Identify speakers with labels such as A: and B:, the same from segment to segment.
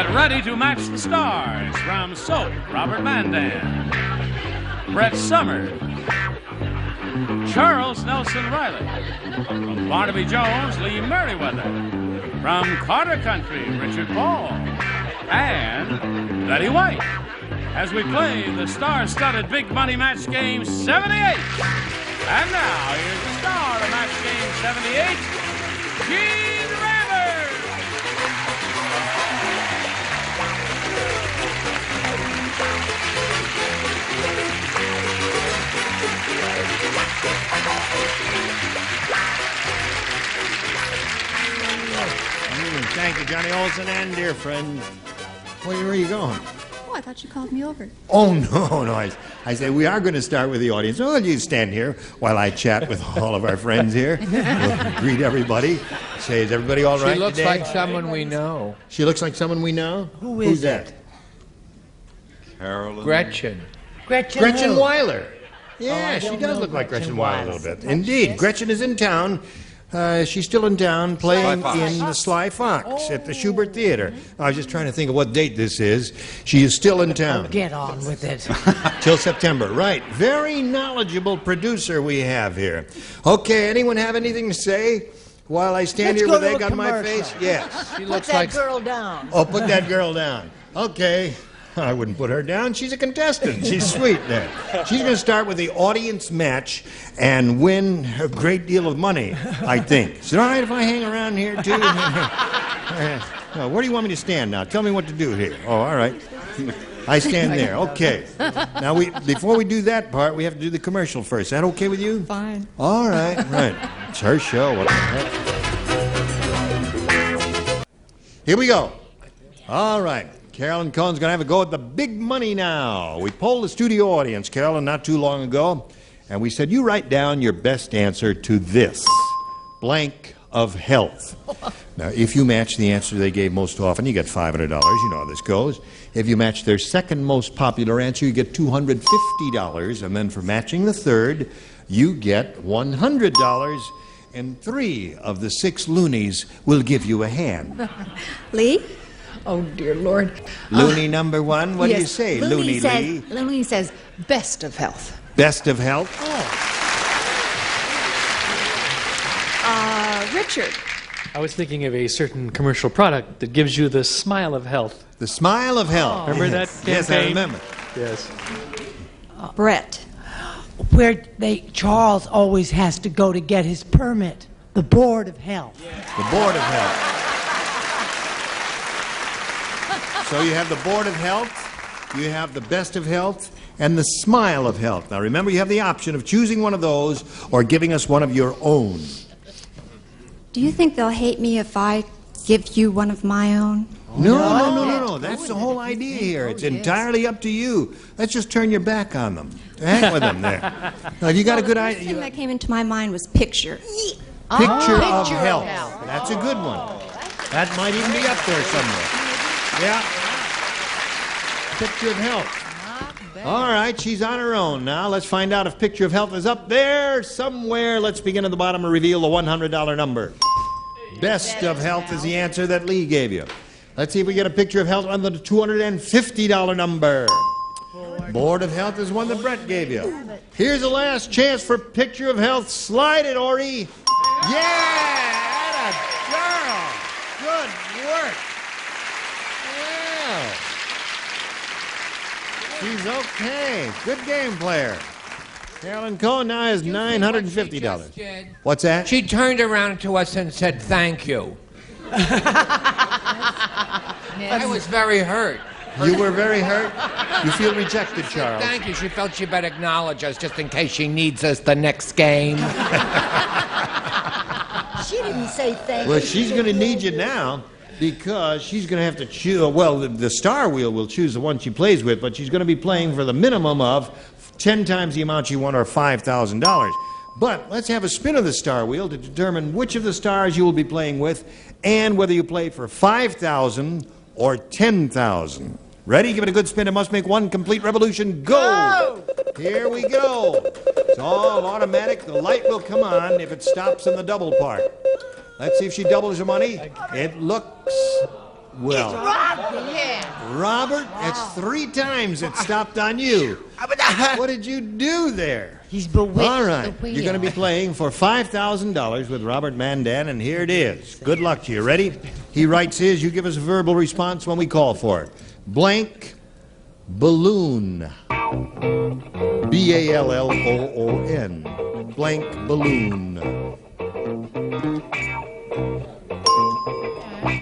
A: Get ready to match the stars from Soap, Robert Mandan, Brett Summers, Charles Nelson Reilly, from Barnaby Jones, Lee Meriwether, from Carter Country, Richard Ball, and Betty White, as we play the star-studded Big Money Match Game 78. And now, here's the star of Match Game 78, Gene Raymer.
B: Thank you, Johnny Olson, and dear friend. Where are you going?
C: Oh, I thought you called me over.
B: Oh, no. I say we are going to start with the audience. Oh, you stand here while I chat with all of our friends here. We'll greet everybody. Say, is everybody all right
D: She looks
B: today?
D: like someone we know.
B: She looks like someone we know?
E: Who's
B: that?
F: Carolyn.
D: Gretchen.
B: Gretchen
E: who?
B: Weiler. Yeah, she does look like Gretchen Weiler a little bit. Indeed, Gretchen is in town. She's still in town playing in the Sly Fox at the Schubert Theater. I was just trying to think of what date this is. She is still in town.
E: Get on with it.
B: Till September, right. Very knowledgeable producer we have here. Okay, anyone have anything to say while I stand here with egg on my face? Yes.
D: She
E: Put
D: looks
E: that
D: like
E: girl down.
B: Oh, put that girl down. Okay. I wouldn't put her down. She's a contestant. She's sweet there. She's going to start with the audience match and win a great deal of money, I think. Is it all right if I hang around here, too? Where do you want me to stand now? Tell me what to do here. Oh, all right. I stand there. Okay. Now, before we do that part, we have to do the commercial first. Is that okay with you?
C: Fine.
B: All right. Right. It's her show. What the heck? Here we go. All right. Carolyn Cohn's going to have a go at the big money now. We polled the studio audience, Carolyn, not too long ago, and we said, you write down your best answer to this, blank of health. Now, if you match the answer they gave most often, you get $500. You know how this goes. If you match their second most popular answer, you get $250. And then for matching the third, you get $100. And 3 of the 6 loonies will give you a hand.
C: Lee? Oh, dear Lord.
B: Looney number 1, what do you say, Looney Lee?
C: Looney says best of health.
B: Best of health?
C: Richard.
G: I was thinking of a certain commercial product that gives you the smile of health.
B: The smile of health.
G: Remember that campaign?
B: Yes, I remember.
G: Yes.
C: Brett.
E: Where Charles always has to go to get his permit. The Board of Health.
B: The Board of Health. So you have the Board of Health, you have the Best of Health, and the Smile of Health. Now remember, you have the option of choosing one of those or giving us one of your own.
C: Do you think they'll hate me if I give you one of my own?
B: No. That's the whole idea here. It's entirely up to you. Let's just turn your back on them. To heck with them there. Now, you got a good
C: The first thing
B: idea.
C: that came into my mind was picture.
B: Picture of health. That's a good one. That might even be up there somewhere. Yeah. Picture of health. All right, she's on her own now. Let's find out if Picture of Health is up there somewhere. Let's begin at the bottom and reveal the $100 number. Best of Health is the answer that Lee gave you. Let's see if we get a Picture of Health on the $250 number. Board of Health is one that Brett gave you. Here's the last chance for Picture of Health. Slide it, Ori. Yeah! Atta girl! Good work. Yeah. She's okay. Good game player. Carolyn Cohn now has $950. What's that?
D: She turned around to us and said, thank you. I was very hurt.
B: You were very hurt? You feel rejected, Charles.
D: Thank you. She felt she better acknowledge us just in case she needs us the next game.
E: She didn't say thank
B: Well,
E: you.
B: she's going to need you now because she's going to have to choose. Well, the star wheel will choose the one she plays with, but she's going to be playing for the minimum of 10 times the amount she won, or $5,000. But let's have a spin of the star wheel to determine which of the stars you will be playing with and whether you play for $5,000 or $10,000. Ready? Give it a good spin. It must make one complete revolution. Go! Here we go. It's all automatic. The light will come on if it stops in the double part. Let's see if she doubles her money. It looks Well, Robert, it's 3 times it stopped on you. What did you do there?
E: He's bewitched.
B: All right,
E: the wheel.
B: you're going to be playing for $5,000 with Robert Mandan, and here it is. Good luck to you. Ready? He writes his. You give us a verbal response when we call for it. Blank balloon. B-A-L-L-O-O-N. Blank balloon.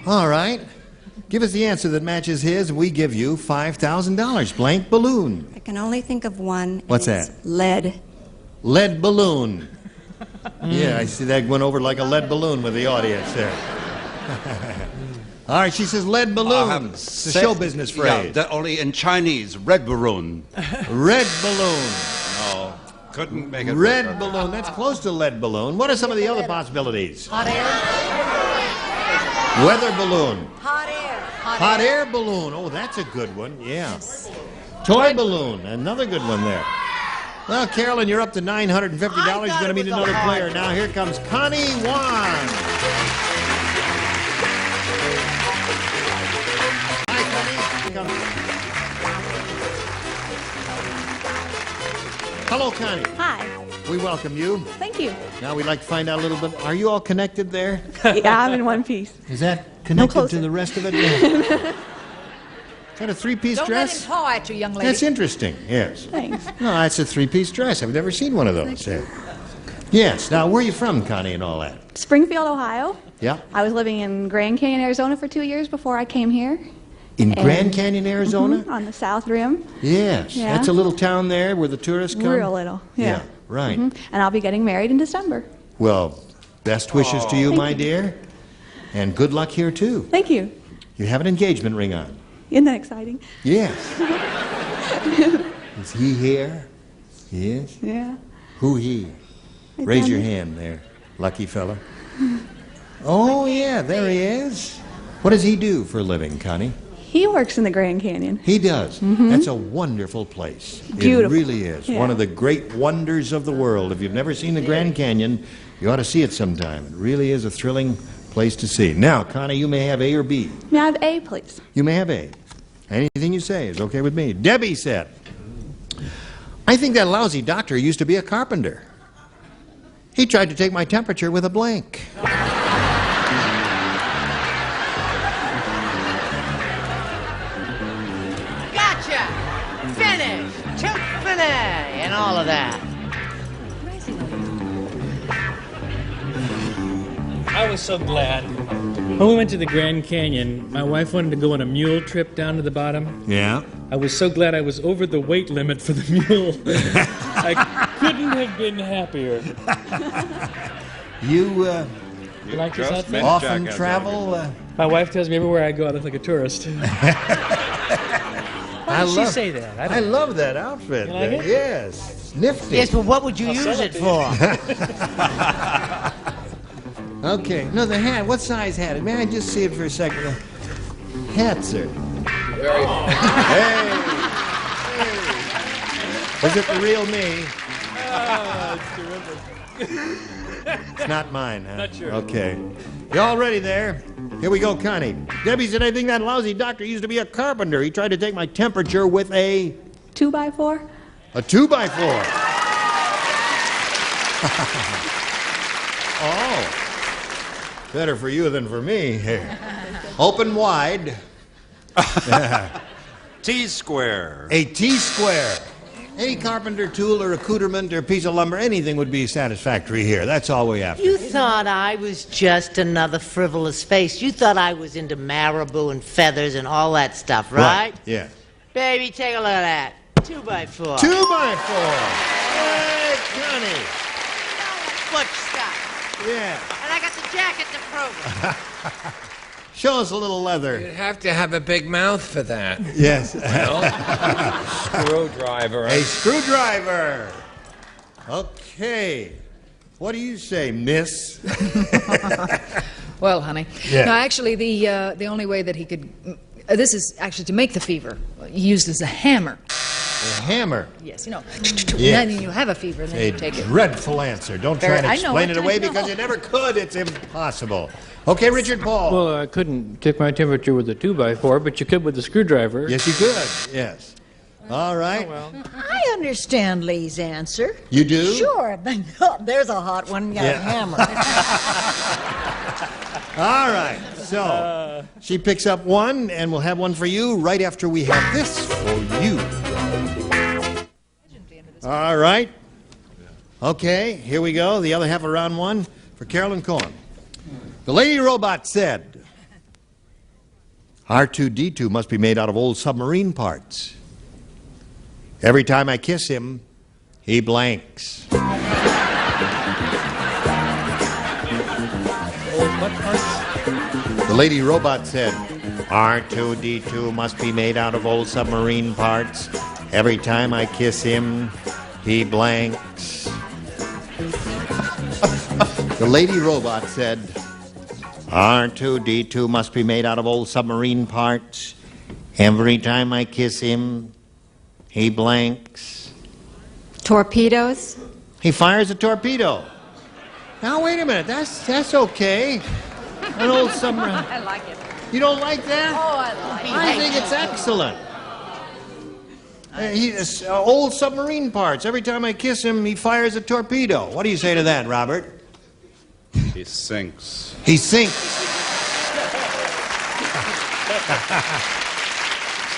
B: All right. Give us the answer that matches his, and we give you $5,000. Blank balloon.
C: I can only think of one.
B: What's
C: and it's
B: that?
C: Lead.
B: Lead balloon. Yeah, I see that went over like a lead balloon with the audience there. All right, she says lead balloon. It's a show business phrase.
F: Yeah, only in Chinese, red balloon.
B: Red balloon.
F: No, couldn't make it.
B: Red balloon. That's close to lead balloon. What are some of the other possibilities?
H: Hot air.
B: Weather balloon.
H: Hot air.
B: Hot air balloon. Oh, that's a good one. Yeah. Toy balloon. Another good one there. Well, Carolyn, you're up to $950. You're going to meet another player. Now here comes Connie Wan. Hi, Connie. Here comes... Hello, Connie.
I: Hi.
B: We welcome you.
I: Thank you.
B: Now we'd like to find out a little bit. Are you all connected there?
I: Yeah, I'm in one piece.
B: Is that connected to the rest of it? Yeah. Is that a 3-piece
H: Don't
B: dress?
H: let him paw at you, young lady.
B: That's interesting, yes.
I: Thanks.
B: No, that's a 3-piece dress. I've never seen one of those. Yeah. Yes. Now, where are you from, Connie, and all that?
I: Springfield, Ohio.
B: Yeah.
I: I was living in Grand Canyon, Arizona for 2 years before I came here.
B: In Grand Canyon, Arizona?
I: On the South Rim.
B: Yes.
I: Yeah.
B: That's a little town there where the tourists come?
I: Real little. Yeah.
B: Right.
I: And I'll be getting married in December.
B: Well, best wishes to you,
I: Thank
B: my
I: you.
B: dear. And good luck here, too.
I: Thank you.
B: You have an engagement ring on.
I: Isn't that exciting?
B: Yes. Is he here? Yes.
I: Yeah.
B: Who he?
I: Right
B: Raise
I: down
B: your
I: there.
B: hand there, lucky fella. Oh, yeah, there he is. What does he do for a living, Connie?
I: He works in the Grand Canyon.
B: He does. That's a wonderful place.
I: Beautiful.
B: It really is.
I: Yeah.
B: One of the great wonders of the world. If you've never seen the Grand Canyon, you ought to see it sometime. It really is a thrilling place to see. Now, Connie, you may have A or B.
I: May I have A, please?
B: You may have A. Anything you say is okay with me. Debbie said, I think that lousy doctor used to be a carpenter. He tried to take my temperature with a blank.
H: Gotcha! Finish! Chick-fil-A! And all of that.
G: I was so glad. When we went to the Grand Canyon, my wife wanted to go on a mule trip down to the bottom.
B: Yeah?
G: I was so glad I was over the weight limit for the mule. I couldn't have been happier.
B: You
G: like this outfit?
B: often travel?
G: My wife tells me everywhere I go, I look like a tourist. Why does she say that?
B: I love that outfit.
G: You like it?
B: Yes. It's nifty.
E: Yes, but what would you use it for?
B: Okay. No, the hat. What size hat? May I just see it for a second? The hat, sir.
D: Very.
B: Hey. Is it the real me? It's not mine, huh?
G: Not sure.
B: Okay. You all ready there? Here we go, Connie. Debbie said, I think that lousy doctor used to be a carpenter. He tried to take my temperature with a
I: 2x4?
B: A 2x4. Oh. Better for you than for me. Here. Open wide.
F: T-square.
B: A T-square. Any carpenter tool or accoutrement or piece of lumber, anything would be satisfactory here. That's all we have.
H: You thought I was just another frivolous face. You thought I was into marabou and feathers and all that stuff, right?
B: Yeah.
H: Baby, take a look at that. 2x4.
B: 2x4. Hey, Connie.
H: Butch stuff.
B: Yeah.
H: And I got the jacket to prove it.
B: Show us a little leather.
D: You'd have to have a big mouth for that.
B: Yes.
D: Screwdriver.
B: A screwdriver. Okay. What do you say, miss?
J: Well, honey.
B: Yeah.
J: No, actually, the only way that he could... this is actually to make the fever. Used as a hammer.
B: A hammer.
J: Yes, you know.
B: Yes.
J: And then you have a fever, and then
B: A
J: you take it.
B: dreadful answer. Don't try
J: Very-
B: to
J: I know
B: explain
J: it,
B: it away
J: I know.
B: because you never could. It's impossible. Okay, Richard Paul.
G: Well, I couldn't take my temperature with a 2x4, but you could with a screwdriver.
B: Yes, you could. Yes. All right.
J: I understand Lee's answer.
B: You do?
J: Sure. There's a hot one. You got a hammer.
B: All right. So she picks up one, and we'll have one for you right after we have this for you. All right. Okay, here we go. The other half of round one for Carolyn Cohen. The lady robot said, R2-D2 must be made out of old submarine parts. Every time I kiss him, he blanks. The lady robot said, R2-D2 must be made out of old submarine parts. Every time I kiss him, he blanks. The lady robot said, R2-D2 must be made out of old submarine parts. Every time I kiss him, he blanks.
C: Torpedoes?
B: He fires a torpedo. Now, wait a minute. That's okay. An old submarine.
J: I like it.
B: You don't like that?
J: Oh, I like it.
B: I think it's excellent. Old submarine parts. Every time I kiss him, he fires a torpedo. What do you say to that, Robert?
F: He sinks.
B: He sinks.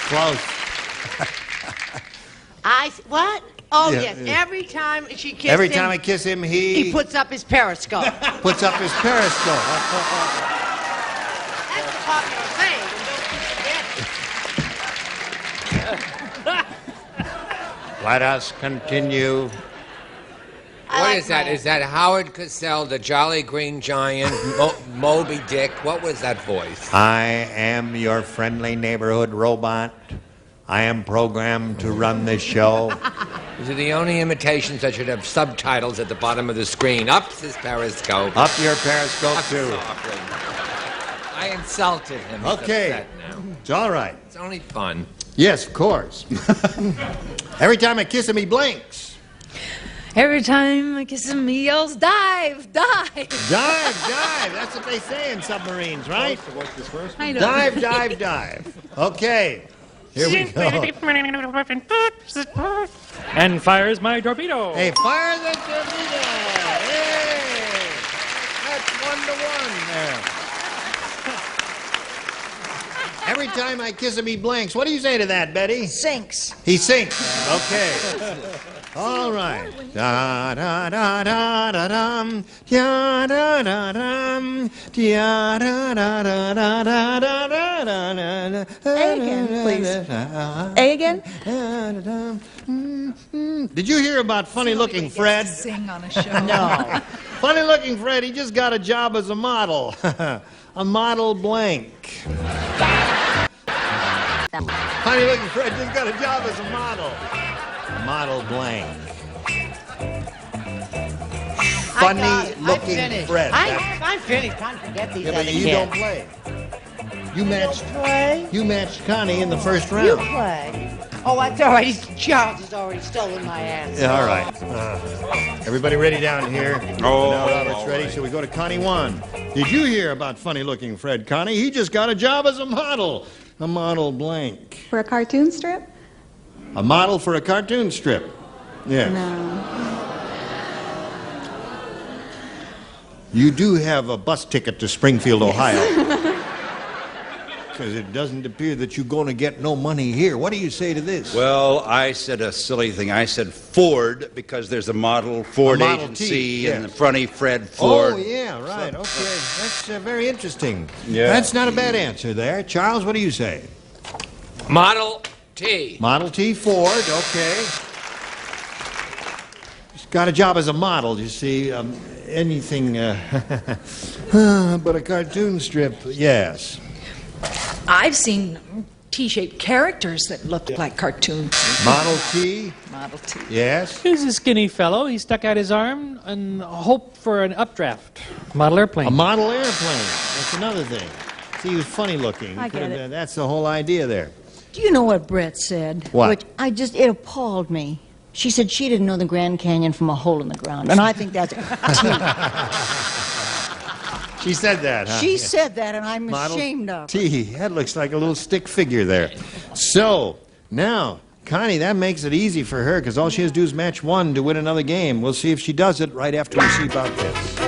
B: Close.
H: What? Oh,
B: Yeah,
H: yes.
B: yeah.
H: Every time she kisses
B: Every
H: him,
B: time I kiss him,
H: he puts up his periscope.
B: puts up his periscope.
H: That's a popular thing. Don't forget.
D: Let us continue. What is that? Is that Howard Cosell, the Jolly Green Giant, Moby Dick? What was that voice?
B: I am your friendly neighborhood robot. I am programmed to run this show.
D: These are the only imitations that should have subtitles at the bottom of the screen. Up his periscope.
B: Up your periscope,
D: Up
B: too.
D: softly. I insulted him. He's
B: Okay.
D: upset now.
B: It's all right.
D: It's only fun.
B: Yes, of course. Every time I kiss him, he blinks.
J: Every time I kiss him, he yells, dive, dive.
B: Dive, dive. That's what they say in submarines, right?
J: I know.
B: Dive, dive, dive. Okay. Here we go.
G: And fires my torpedo.
B: Hey, fire the torpedo. Hey. That's 1-1 there. Every time I kiss him, he blanks. What do you say to that, Betty?
J: Sinks.
B: He sinks. Okay. All right. Da da da da da dum. Da da da dum. Da da da da da da da da da.
J: A again, please. A again?
B: Did you hear about funny-looking Fred?
J: Sing on a show. No.
B: Funny-looking Fred, he just got a job as a model. A model blank. Funny-looking Fred just got a job as a model. Model blank. Funny-looking Fred.
H: I'm finished. Time to get these
B: Yeah,
H: other
B: but you
H: kids.
B: don't play. You matched.
H: Play?
B: You matched Connie in the first
H: You
B: round.
H: play. Oh, that's all right. Charles has already stolen my answer.
B: Yeah, all right. Everybody ready down here?
F: Oh,
B: Now Robert's
F: all
B: ready,
F: right.
B: so we go to Connie 1. Did you hear about funny-looking Fred, Connie? He just got a job as a model. A model blank.
I: For a cartoon strip?
B: A model for a cartoon strip. Yeah.
I: No.
B: You do have a bus ticket to Springfield, Ohio. Because it doesn't appear that you're going to get no money here. What do you say to this?
F: Well, I said a silly thing. I said Ford because there's a model Ford
B: A Model
F: agency
B: T, yes.
F: and the Fronty Fred Ford.
B: Oh, yeah, right. Okay. That's very interesting.
F: Yeah.
B: That's not a bad answer there. Charles, what do you say?
D: Model T.
B: Model T Ford, okay. He's got a job as a model, you see. Anything but a cartoon strip, yes.
J: I've seen T-shaped characters that look like cartoons.
B: Model T,
J: Model T.
B: yes.
G: He's a skinny fellow. He stuck out his arm and hoped for an updraft. Model airplane.
B: A model airplane, that's another thing. See, he was funny looking.
J: I get it.
B: That's the whole idea there.
K: Do you know what Brett said?
B: What?
K: It appalled me. She said she didn't know the Grand Canyon from a hole in the ground, and I think that's
B: She said that, huh?
K: She said that, and I'm ashamed of her.
B: T, that looks like a little stick figure there. So, now, Connie, that makes it easy for her, because all she has to do is match 1 to win another game. We'll see if she does it right after we see about this.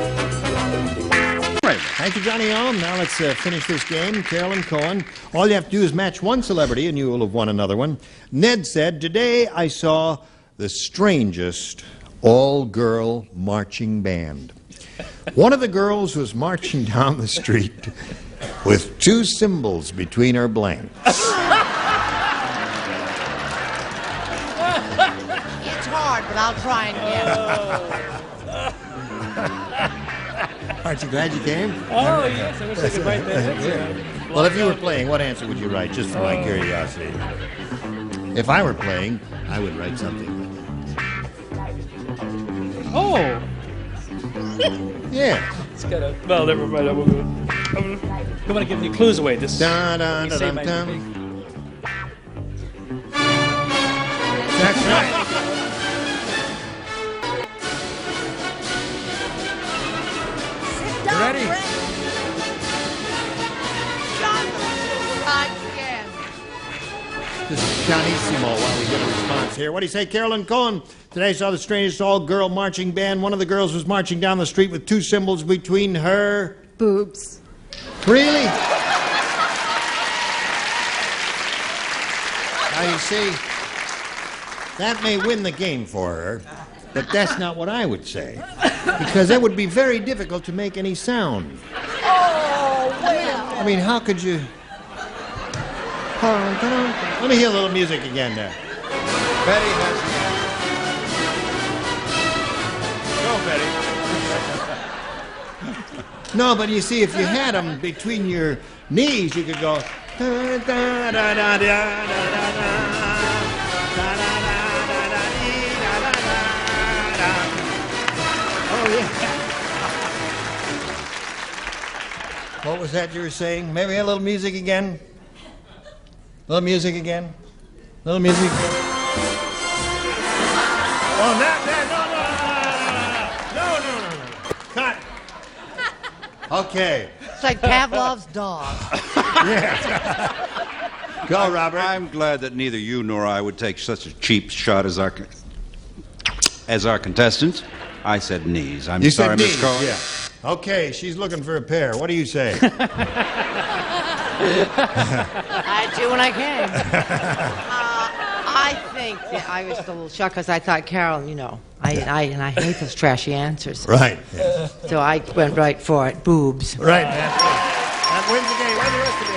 B: Right. Thank you, Johnny O. Now let's finish this game. Carolyn Cohen, all you have to do is match 1 celebrity, and you will have won another one. Ned said, today I saw the strangest all-girl marching band. One of the girls was marching down the street with 2 cymbals between her blanks.
H: It's hard, but I'll try and get it.
B: Aren't you glad you came?
G: Oh, yes, I wish I could write that picture.
B: Well, if you were playing, what answer would you write, just for my curiosity? If I were playing, I would write something.
G: Oh!
B: Yeah.
G: It's got a... Well, never mind. I'm going to give you clues away. This
B: Dun, dun, dun, dun, dun. That's right. You ready? This is Pianissimo while we get a response here. What do you say, Carolyn Cohen? Today saw the strangest all-girl marching band. One of the girls was marching down the street with 2 cymbals between her...
C: Boobs.
B: Really? Now, you see, that may win the game for her, but that's not what I would say, because that would be very difficult to make any sound.
K: Oh, well.
B: I mean, how could you... Let me hear a little music again there.
F: Betty has
B: Go, Betty. No, but you see, if you had them between your knees, you could go... Da, da, da, da, da, da, da, da. Oh, yeah. What was that you were saying? Maybe a little music again? Little music again? Little music again? Oh, no. Cut. Okay.
H: It's like Pavlov's dog.
B: Yeah. Go, Robert.
F: I'm glad that neither you nor I would take such a cheap shot as our contestants. I said knees. I'm
B: You
F: sorry,
B: said
F: Miss
B: knees,
F: Cohen.
B: yeah. Okay, she's looking for a pair. What do you say?
H: I do when I came. I think that I was a little shocked because I thought Carol, you know, I hate those trashy answers.
B: Right. Yeah.
H: So I went right for it. Boobs.
B: Right. That wins the game. What do the rest of you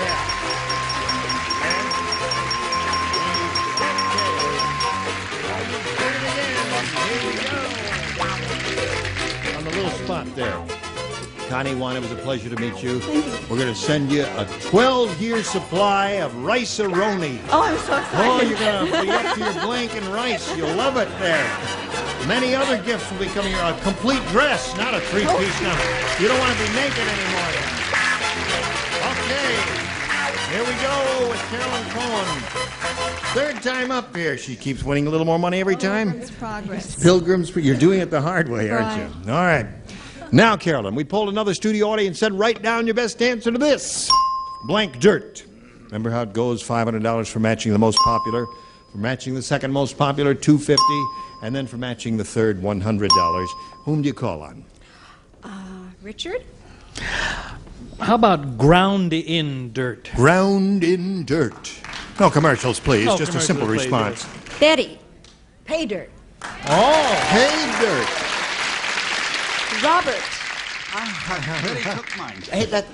B: have? On the little spot there. Connie Wan, it was a pleasure to meet you.
C: Thank you.
B: We're going to send you a 12-year supply of rice-a-roni.
C: Oh, I'm so excited.
B: Oh, you're going to be up to your blank in rice. You'll love it there. Many other gifts will be coming. A complete dress, not a 3-piece number. You don't want to be naked anymore then. Okay. Here we go with Carolyn Cohen. 3rd time up here. She keeps winning a little more money every time.
C: Pilgrim's Progress.
B: Pilgrims, you're doing it the hard way, aren't
C: Right.
B: you? All right. Now, Carolyn, we polled another studio audience and said, write down your best answer to this. Blank dirt. Remember how it goes? $500 for matching the most popular, for matching the second most popular, $250, and then for matching the third, $100. Whom do you call on?
C: Richard?
G: How about ground in dirt?
B: Ground in dirt. No commercials, please.
G: No
B: Just a
G: commercials,
B: simple
G: please.
B: response.
C: Betty. Pay dirt.
B: Oh, hey, dirt.
C: Robert.
F: Betty took mine.
B: Hey, that...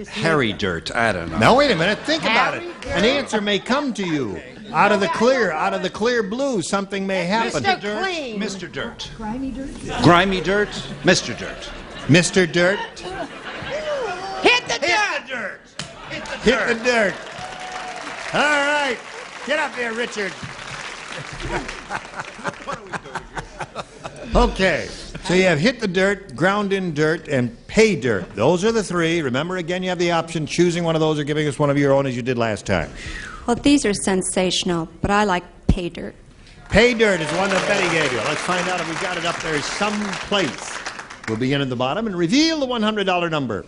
F: Harry Dirt. I don't know.
B: Now, wait a minute. Think about it. An answer may come to you. Out of the clear blue, something may happen.
H: Mr. Clean.
F: Mr. Dirt. Grimy Dirt? Grimy Dirt. Mr. Dirt.
B: Mr. Dirt.
H: Hit the dirt.
B: Hit the dirt. All right. Get up there, Richard. Okay, so you have hit the dirt, ground in dirt, and pay dirt. Those are the three. Remember, again, you have the option choosing one of those or giving us one of your own as you did last time.
C: Well, these are sensational, but I like pay dirt.
B: Pay dirt is the one that Betty gave you. Let's find out if we got it up there someplace. We'll begin at the bottom and reveal the $100 number.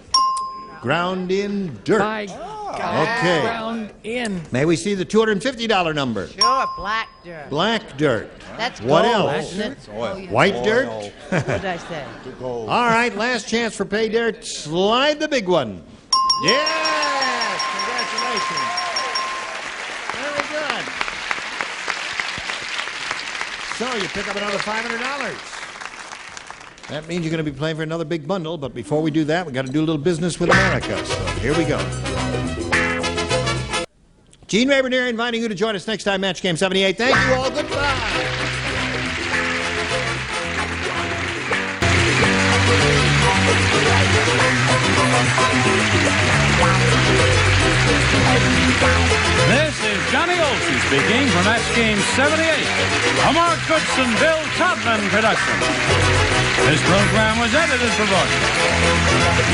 B: Ground in dirt.
G: By God,
B: Okay.
G: ground in.
B: May we see the $250 number?
H: Sure, black dirt.
B: Black dirt.
H: That's gold,
B: What else?
H: isn't it?
B: White dirt?
H: What did I say?
B: All right, last chance for pay dirt. Slide the big one. Yes! Congratulations. Very good. So you pick up another $500. That means you're going to be playing for another big bundle, but before we do that, we got to do a little business with America. So here we go. Gene Rayburn here, inviting you to join us next time, Match Game 78. Thank you all. Goodbye.
A: This is Johnny Olson speaking for Match Game 78, a Mark Goodson, Bill Todman production. This program was edited for broadcast.